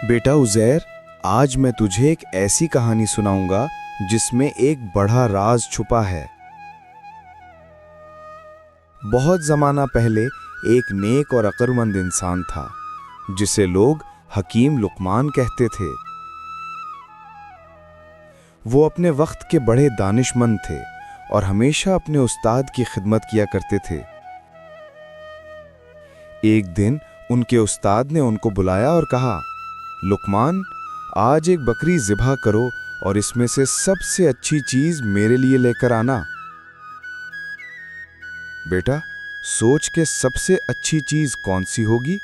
बेटा उज़ैर, आज मैं तुझे एक ऐसी कहानी सुनाऊंगा जिसमें एक बड़ा राज छुपा है। बहुत ज़माना पहले एक नेक और अक्लमंद इंसान था जिसे लोग हकीम लुकमान कहते थे। वो अपने वक्त के बड़े दानिशमंद थे और हमेशा अपने उस्ताद की खिदमत किया करते थे। एक दिन उनके उस्ताद ने उनको बुलाया और कहा, लुकमान, आज एक बकरी ज़िबा करो और इसमें से सबसे अच्छी चीज़ मेरे लिए लेकर आना। बेटा, सोच के सबसे अच्छी चीज़ कौन सी होगी?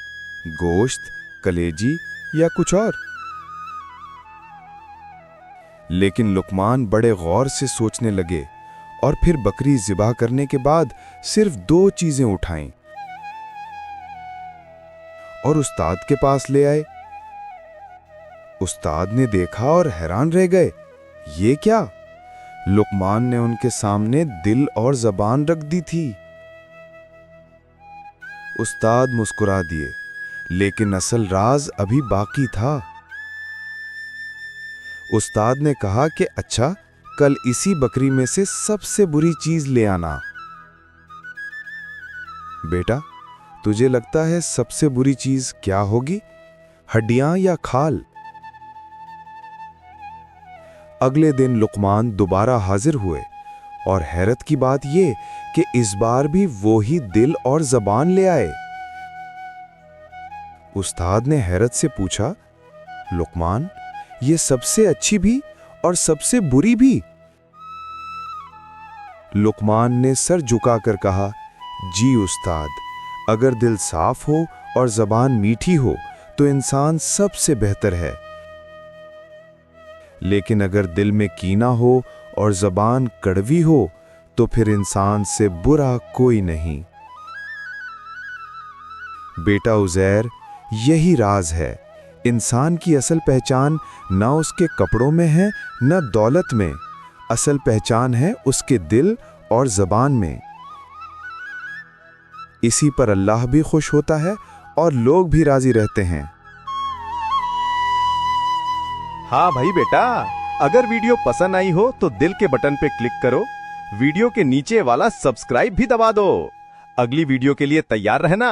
गोश्त, कलेजी या कुछ और? लेकिन लुकमान बड़े गौर से सोचने लगे और फिर बकरी ज़िबा करने के बाद सिर्फ 2 चीज़ें उठाईं और उस्ताद के पास ले आए। उस्ताद ने देखा और हैरान रह गए। ये क्या? लुकमान ने उनके सामने दिल और ज़बान रख दी थी। उस्ताद मुस्कुरा दिए, लेकिन असल राज अभी बाकी था। उस्ताद ने कहा कि अच्छा, कल इसी बकरी में से सबसे बुरी चीज ले आना। बेटा, तुझे लगता है सबसे बुरी चीज क्या होगी? हड्डियां या खाल? अगले दिन लुकमान दोबारा हाजिर हुए और हैरत की बात यह कि इस बार भी वो ही दिल और जबान ले आए। उस्ताद ने हैरत से पूछा, लुकमान, ये सबसे अच्छी भी और सबसे बुरी भी? लुकमान ने सर झुकाकर कहा, जी उस्ताद, अगर दिल साफ हो और जबान मीठी हो तो इंसान सबसे बेहतर है, लेकिन अगर दिल में कीना हो और जबान कड़वी हो तो फिर इंसान से बुरा कोई नहीं। बेटा उज़ैर, यही राज है। इंसान की असल पहचान न उसके कपड़ों में है न दौलत में। असल पहचान है उसके दिल और जबान में। इसी पर अल्लाह भी खुश होता है और लोग भी राजी रहते हैं। हाँ भाई बेटा, अगर वीडियो पसंद आई हो तो दिल के बटन पे क्लिक करो। वीडियो के नीचे वाला सब्सक्राइब भी दबा दो। अगली वीडियो के लिए तैयार रहना।